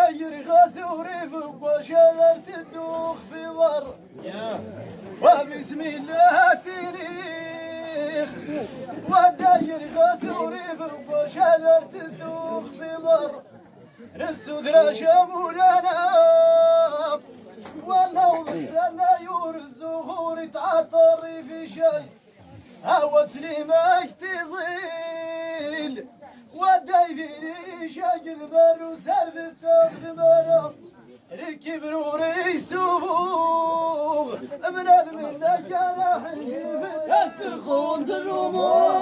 وداير غاسوري فوق وشغلت الدوخ في ضر وبسم الله التاريخ وداير غاسوري فوق وشغلت الدوخ في ضر السدرة شمولنا والنوم السنة يور الزهور تعطر في شيء هوت سليمك تزيل ودايديني شاقل برو سرد التغذمرة ركب روري سفوغ ابناد منك راح نجيب يستخون الأمور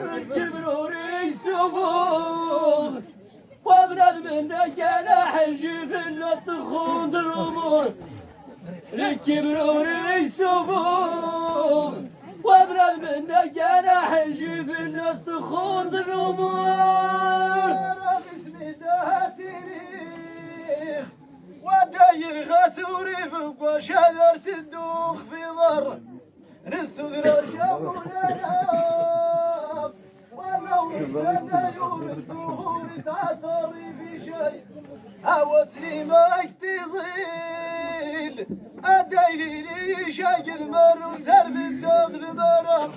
ركب روري سفوغ وابناد منك راح نجيب يستخون الأمور ركب روري سفوغ وابرد منك انا حنجي في الناس تخوض الامور بسم الله التاريخ وداير غاسوري فوق وشجرة الدوخ في ضر السدرة شمولنا والنور السنة يور الزهور تعطر في شيء هوت سليمك تزيل أدايديني شاقل مر وسرد التغذ مرة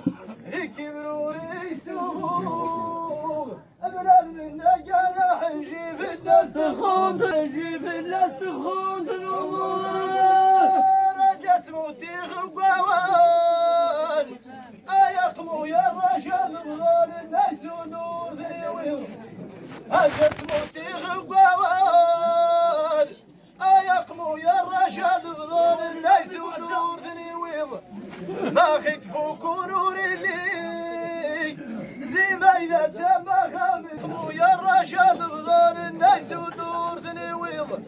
ركب روري سوق أبرد منك أنا حنجي في الناس تخوض حنجي في الناس تخوض الأمور جسمو تيغ وقوان أيقمو يا الرشاد بغال الناس ونور ذيويض جسمو تيغ وقوان أيقمو يا الرشاد بغال الناس ونور ذيويض ما خطفو كونور اللي زي ما إذا تسمى خامقمو يا الرشاد بغال الناس ونور ذيويض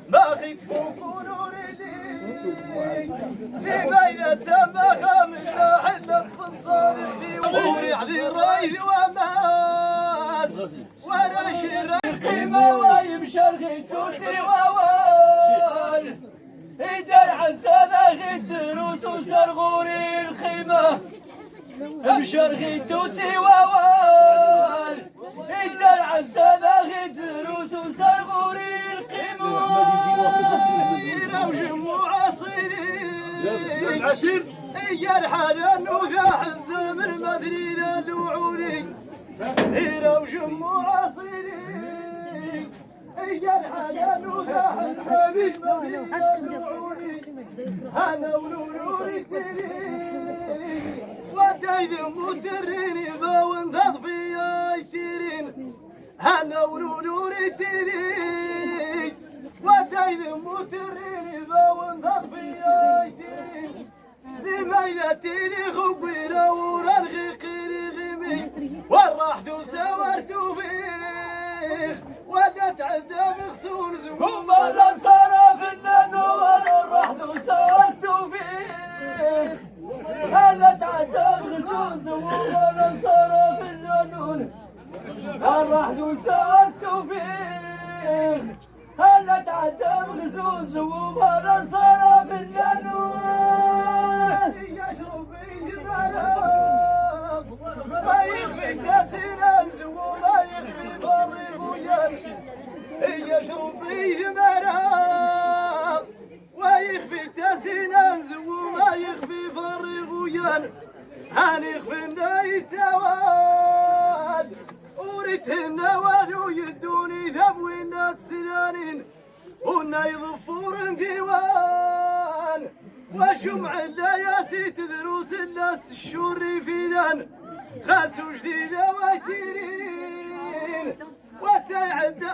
ما خطفو كونور زي ما إذا تم خامل حلت في الصالح دي وغوري علي الرايد وماس وراشر القيمة ويمشى الغيتوتي ووال يدار عن سنة غيت روس وسر غوري القيمة امشى الغيتوتي ووال يدار عن سنة غيت روس وسر غوري القيمة العشير يا الحنان وذاح الزمر مدرينا لوعوني هيرا وجمو عصيري يا الحنان وذاح الحبيب مدرينا لوعوني انا ونوري تري ودايد مدريني باوندض في ايتيرين انا ونوري تري ودايد مدريني باوندض في ايتيرين زي ما إذا تيني خبيرة ورنغي قيري غيمي والراح سوارت فيه ودا تعدى بخسور زوم انا صرف النانو وانا الراح سوارت فيه هلا تعدى بخسور زوم انا صرف النانو الراح سوارت فيه هلا تعدى بخسور زوم انا صرف النانو ما يخفي تاسينا وما يخفي بري غيان يشرب بيه مرام ويخفي تاسينا وما يخفي بري غيان هنخفي النايتوان وريت النوان ويدوني ذبوينات سنانين ونا يضفور ديوان وشمع اللياسي تدروس الناس الشوري فينان خاسو جديدة ويتيرين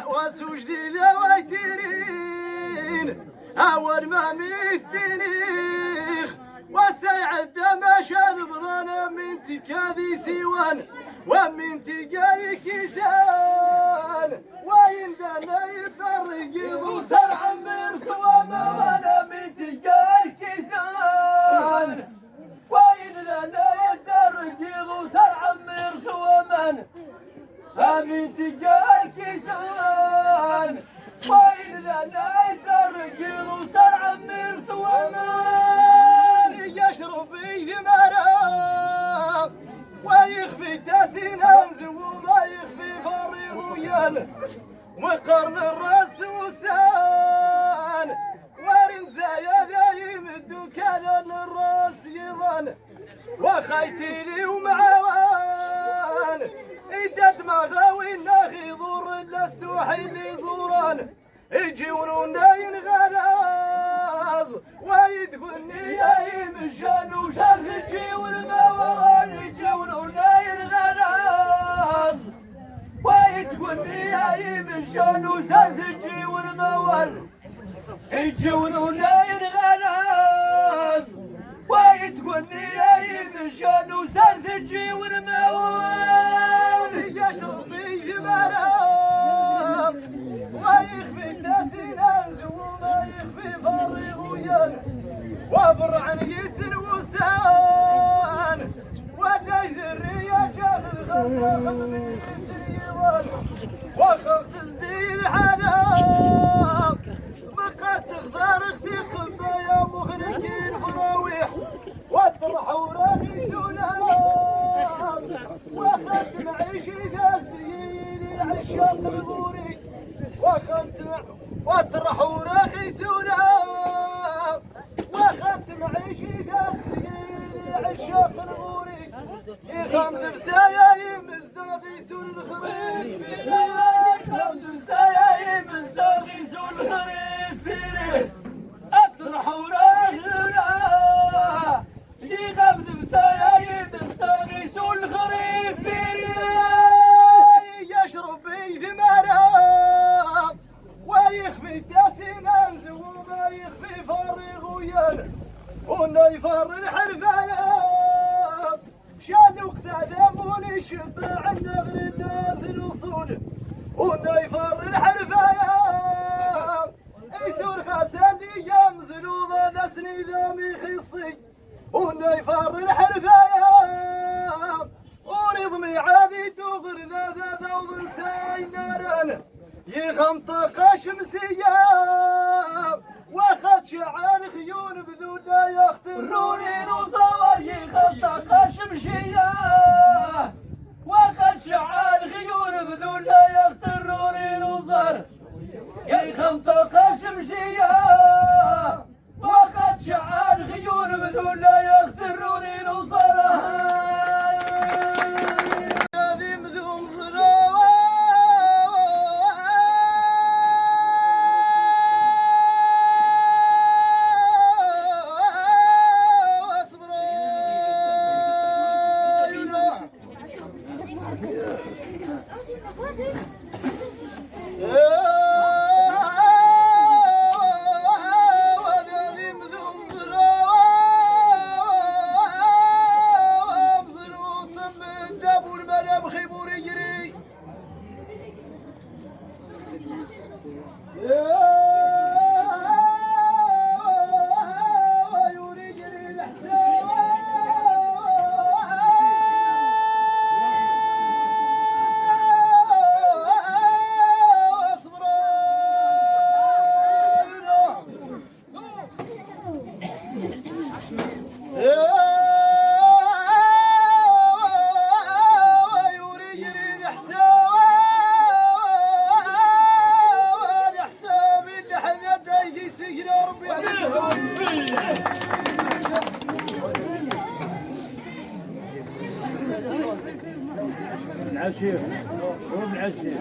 واسو جديدة ويتيرين أول ما ميتنيخ وسيعد ما شان برانا من تكاذي سيوان ومن تقاري كيسان ويندنا يطرق يضو سرعا مرسوما وانا من تقاري كيسان ويندنا يطرق يضو سرعا مرسوما من تقاري كيسان ويندنا يطرق يضو سرعا مرسوما يشرب بيد مرام ويخفي تاسين هنز وما يخفي فريغ ويان وقرن الراس وسان وارن زايا يمدو كان الراس يظن وخيتيلي ومعوان إذا دماغه والناخي ضر لستوحي اللي زوران يجيونونا ينغلاظ ويدقلني يا يمشان وشرخ تجيون الموال يجيونونا ينغلاظ ويدقلني يا يمشان وشرخ تجيون الموال يجيونونا ينغلاظ ويدقلني يا يمشان وشرخ تجيون الموال يشرب ثمرات ويخفي تاسينان وما يخفي فريق ويان وبرعن يتنوسان ولا يزري جاهل غصاخ من يتنيوان وخلق تزدين حنان بقات تختار اختي قبة يا مغرقين فراويح واطرح وراغي سنان وخلت معيشي داستيني عشاق الغوري واطرح وراخي سناب واخذت معيشي داستيني عشاق الغوري يخمد بسايا يمزدغي سول الخريف يخمد بسايا يمزدغي سول الخريف اطرح وراخي سناب يخمد بسايا يمزدغي سول الخريف يشرب بي ثمرة ويخفي تاسينان وما يخفي فريق ويان ونيفر الحرفايا شانوك تذابوني شبع النغر الناس الوصول ونيفر الحرفايا يسور خاسالي يمزلو ذا نسني ذا ميخصي ونيفر الحرفايا ورضمي عادي تغر ذا وظل سايناران يغمطق شمسية واخد شعار خيون بذولا يختروني نصور يغمطق شمسية واخد شعار خيون بذولا يختروني نصر يغمطق شمسية واخد شعار خيون بذولا يختروني نصر العشير هو العشير